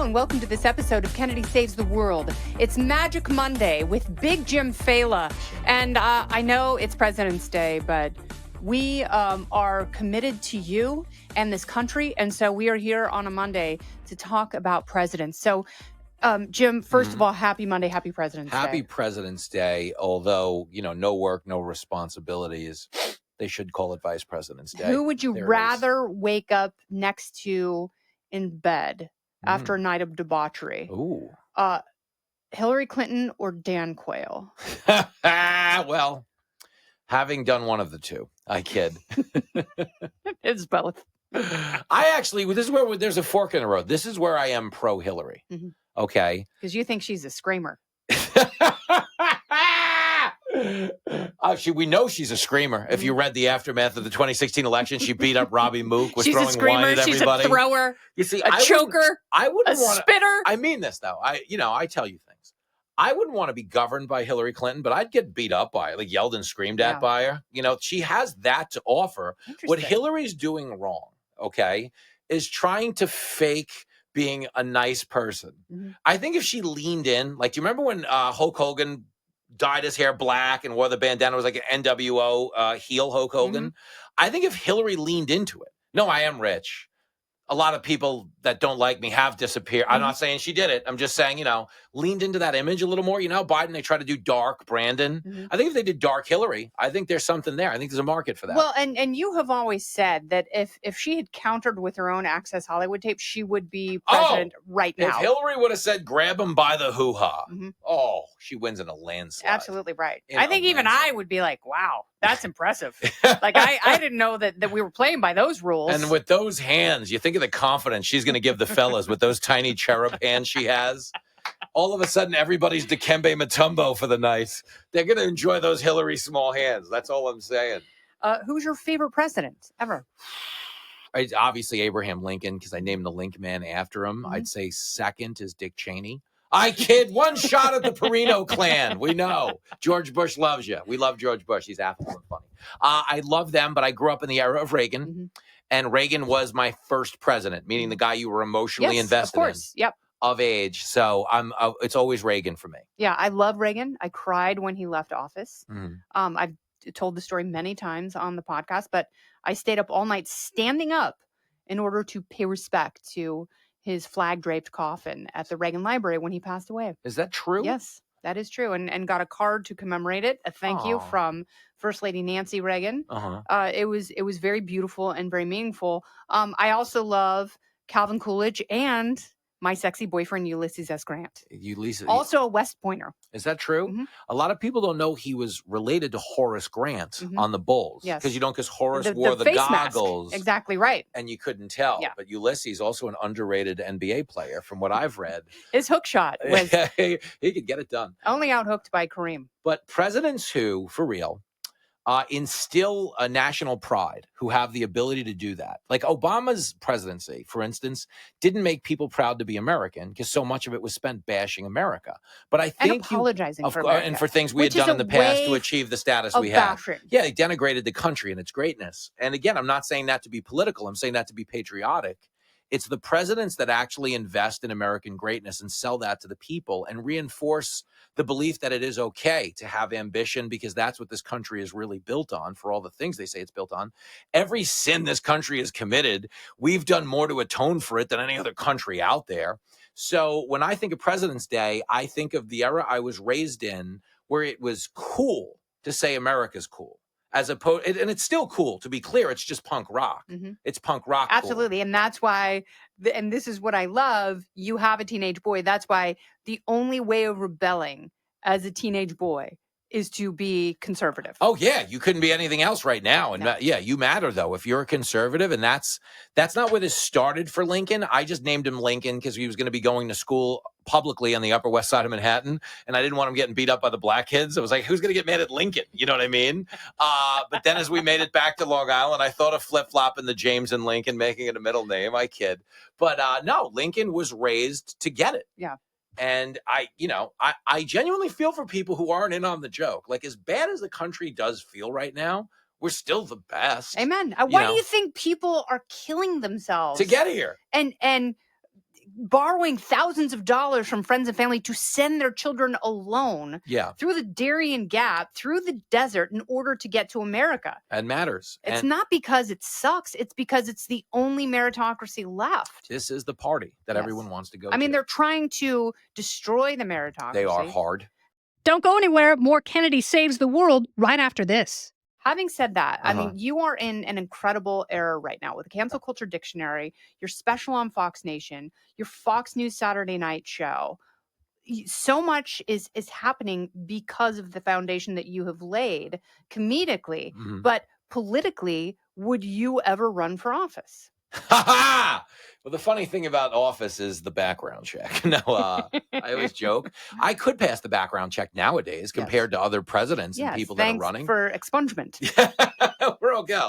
and welcome to this episode of Kennedy Saves the World. It's Magic Monday with Big Jim Failla. And I know it's President's Day, but we are committed to you and this country. And so we are here on a Monday to talk about presidents. So, Jim, first of all, happy Monday, happy President's Day. Happy President's Day, although, no work, no responsibilities. They should call it Vice President's Day. Who would you rather wake up next to in bed after a night of debauchery? Ooh. Hillary Clinton or Dan Quayle? Well, having done one of the two, I kid. It's both. I actually, this is where there's a fork in the road. This is where I am pro Hillary. Mm-hmm. Okay. Because you think she's a screamer. We know she's a screamer. If you read the aftermath of the 2016 election, she beat up Robbie Mook, was she's throwing a screamer, wine at everybody. She's a thrower, you see, a choker, I wouldn't a spitter. I mean this though. I tell you things. I wouldn't want to be governed by Hillary Clinton, but I'd get beat up by her, like yelled and screamed at by her. She has that to offer. What Hillary's doing wrong, okay, is trying to fake being a nice person. Mm-hmm. I think if she leaned in, like, do you remember when Hulk Hogan dyed his hair black and wore the bandana, was like an NWO heel Hulk Hogan? Mm-hmm. I think if Hillary leaned into it, no, I am rich. A lot of people that don't like me have disappeared. Mm-hmm. I'm not saying she did it. I'm just saying, leaned into that image a little more. Biden, they try to do dark Brandon. Mm-hmm. I think if they did dark Hillary, I think there's something there. I think there's a market for that. Well, and you have always said that if she had countered with her own Access Hollywood tape, she would be president right now. If Hillary would have said, grab him by the hoo-ha, she wins in a landslide. Absolutely right. I think even I would be like, wow, that's impressive. Like, I didn't know that we were playing by those rules. And with those hands, you think of the confidence she's going to give the fellas with those tiny cherub hands she has. All of a sudden, everybody's Dikembe Mutombo for the night. They're going to enjoy those Hillary small hands. That's all I'm saying. Who's your favorite president ever? Obviously, Abraham Lincoln, because I named the Link Man after him. Mm-hmm. I'd say second is Dick Cheney. I kid. One shot at the Perino clan. We know. George Bush loves you. We love George Bush. He's affable and funny. I love them, but I grew up in the era of Reagan. Mm-hmm. And Reagan was my first president, meaning the guy you were emotionally invested in. Yep. Of age. So it's always Reagan for me. Yeah, I love Reagan. I cried when he left office. Mm-hmm. I've told the story many times on the podcast, but I stayed up all night standing up in order to pay respect to his flag-draped coffin at the Reagan Library when he passed away. Is that true? Yes, that is true. And got a card to commemorate it. A thank you from First Lady Nancy Reagan. Uh-huh. It was very beautiful and very meaningful. I also love Calvin Coolidge and my sexy boyfriend, Ulysses S. Grant. Also a West Pointer. Is that true? Mm-hmm. A lot of people don't know he was related to Horace Grant on the Bulls. Yes. Because Horace wore the goggles. Mask. Exactly right. And you couldn't tell. Yeah. But Ulysses, also an underrated NBA player, from what I've read. His hook shot was... he could get it done. Only outhooked by Kareem. But presidents who, for real, instill a national pride, who have the ability to do that. Like Obama's presidency, for instance, didn't make people proud to be American because so much of it was spent bashing America. But I think apologizing for America, and for things we had done in the past to achieve the status we had. Yeah, they denigrated the country and its greatness. And again, I'm not saying that to be political. I'm saying that to be patriotic. It's the presidents that actually invest in American greatness and sell that to the people and reinforce the belief that it is okay to have ambition, because that's what this country is really built on, for all the things they say it's built on. Every sin this country has committed, we've done more to atone for it than any other country out there. So when I think of President's Day, I think of the era I was raised in, where it was cool to say America's cool. As opposed, and it's still cool, to be clear. It's just punk rock. Mm-hmm. It's punk rock. Absolutely. Cool. And that's why, and this is what I love, you have a teenage boy. That's why the only way of rebelling as a teenage boy is to be conservative. Oh, yeah. You couldn't be anything else right now. And yeah, you matter, though, if you're a conservative. And that's not where this started for Lincoln. I just named him Lincoln because he was going to be going to school publicly on the Upper West Side of Manhattan. And I didn't want him getting beat up by the black kids. I was like, who's going to get mad at Lincoln? You know what I mean? But then as we made it back to Long Island, I thought of flip-flopping the James and Lincoln, making it a middle name. I kid. But no, Lincoln was raised to get it. Yeah. And I genuinely feel for people who aren't in on the joke. Like, as bad as the country does feel right now, we're still the best. Amen. Why do you think people are killing themselves to get here? And borrowing thousands of dollars from friends and family to send their children alone through the Darien Gap, through the desert in order to get to America. It matters. It's not because it sucks. It's because it's the only meritocracy left. This is the party that everyone wants to go to. I mean, they're trying to destroy the meritocracy. They are hard. Don't go anywhere. More Kennedy Saves the World right after this. Having said that, I mean, you are in an incredible era right now with the Cancel Culture Dictionary, your special on Fox Nation, your Fox News Saturday night show. So much is happening because of the foundation that you have laid comedically, but politically, would you ever run for office? Well, the funny thing about office is the background check. No, I always joke. I could pass the background check nowadays compared to other presidents and people that are running. For expungement. We're okay.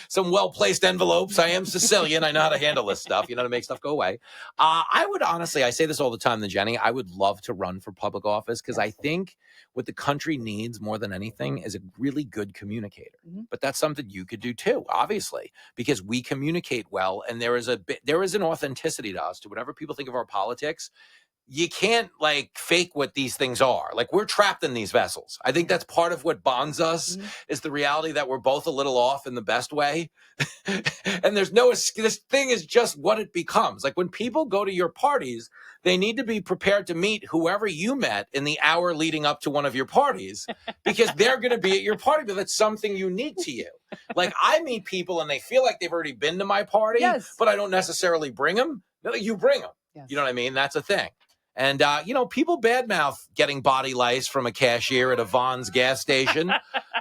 Some well-placed envelopes. I am Sicilian. I know how to handle this stuff, to make stuff go away. I would honestly, I say this all the time to Jenny, I would love to run for public office because I think what the country needs more than anything is a really good communicator. But that's something you could do too, obviously, because we communicate well and there is an authenticity to us, to whatever people think of our politics. You can't fake what these things are. We're trapped in these vessels. I think that's part of what bonds us is the reality that we're both a little off in the best way. And there's this thing is just what it becomes. When people go to your parties, they need to be prepared to meet whoever you met in the hour leading up to one of your parties because they're going to be at your party, but that's something unique to you. I meet people and they feel like they've already been to my party, but I don't necessarily bring them. No, you bring them. You know what I mean? That's a thing. And, people badmouth getting body lice from a cashier at a Vons gas station,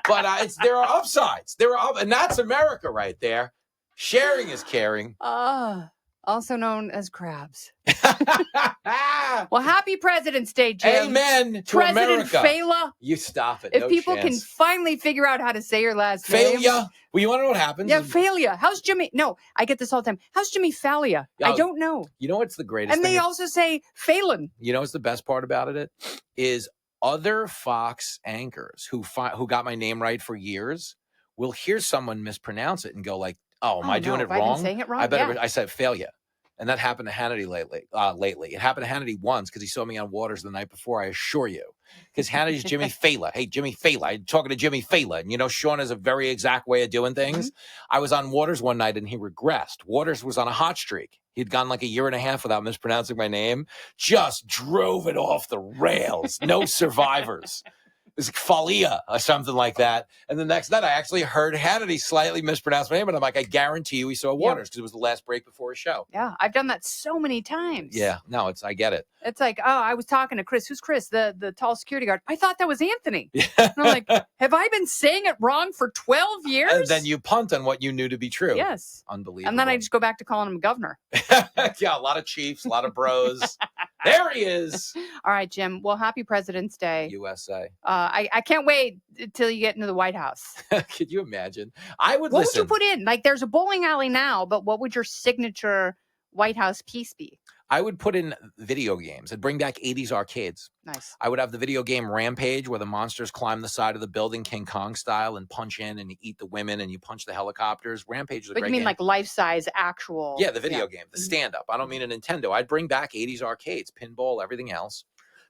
but there are upsides. And that's America right there. Sharing is caring. Also known as crabs. Well, happy President's Day, Jim. Amen to President America. Failla. You stop it. If people can finally figure out how to say your last name. Failla. Well, you want to know what happens? Yeah, Failla. How's Jimmy? No, I get this all the time. How's Jimmy Failla? I don't know. You know what's the greatest thing? And they also say Phelan. You know what's the best part about it? Is other Fox anchors who got my name right for years will hear someone mispronounce it and go oh, am I doing it wrong? I've been saying it wrong? I said Failla. And that happened to Hannity lately. It happened to Hannity once because he saw me on Waters the night before, I assure you. Because Hannity's Jimmy Failla. Hey, Jimmy Failla. I'm talking to Jimmy Failla. And Sean has a very exact way of doing things. I was on Waters one night and he regressed. Waters was on a hot streak. He'd gone a year and a half without mispronouncing my name. Just drove it off the rails. No survivors. It was Failla or something like that. And the next night, I actually heard Hannity slightly mispronounce my name. And I'm I guarantee you he saw Waters because it was the last break before his show. Yeah, I've done that so many times. Yeah, no, I get it. It's I was talking to Chris. Who's Chris? The tall security guard. I thought that was Anthony. And I'm have I been saying it wrong for 12 years? And then you punt on what you knew to be true. Yes. Unbelievable. And then I just go back to calling him governor. Yeah, a lot of chiefs, a lot of bros. There he is. All right, Jim. Well, happy President's Day. USA. I can't wait until you get into the White House. Could you imagine? What would you put in? There's a bowling alley now, but what would your signature White House piece be? I would put in video games. I'd bring back 80s arcades. Nice. I would have the video game Rampage where the monsters climb the side of the building, King Kong style, and punch in and you eat the women and you punch the helicopters. Rampage is a great game. You mean life-size actual? Yeah, the video game, the stand-up. I don't mean a Nintendo. I'd bring back 80s arcades, pinball, everything else.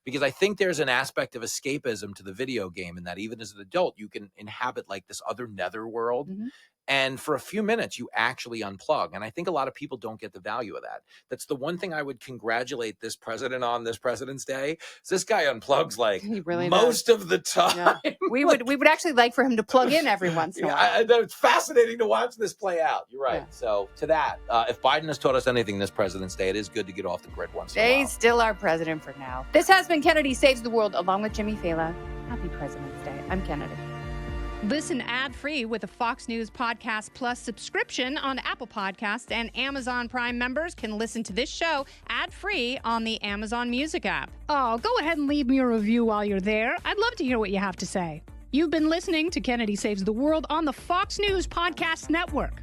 Because I think there's an aspect of escapism to the video game and that even as an adult, you can inhabit this other nether world. And for a few minutes, you actually unplug. And I think a lot of people don't get the value of that. That's the one thing I would congratulate this president on this President's Day. Is this guy unplugs he really most of the time. Yeah. We would actually like for him to plug in every once in a while. It's fascinating to watch this play out. You're right. Yeah. So to that, if Biden has taught us anything this President's Day, it is good to get off the grid once in a while. He's still our president for now. This has been Kennedy Saves the World along with Jimmy Failla. Happy President's Day. I'm Kennedy. Listen ad-free with a Fox News Podcast Plus subscription on Apple Podcasts, and Amazon Prime members can listen to this show ad-free on the Amazon Music app. Oh, go ahead and leave me a review while you're there. I'd love to hear what you have to say. You've been listening to Kennedy Saves the World on the Fox News Podcast Network.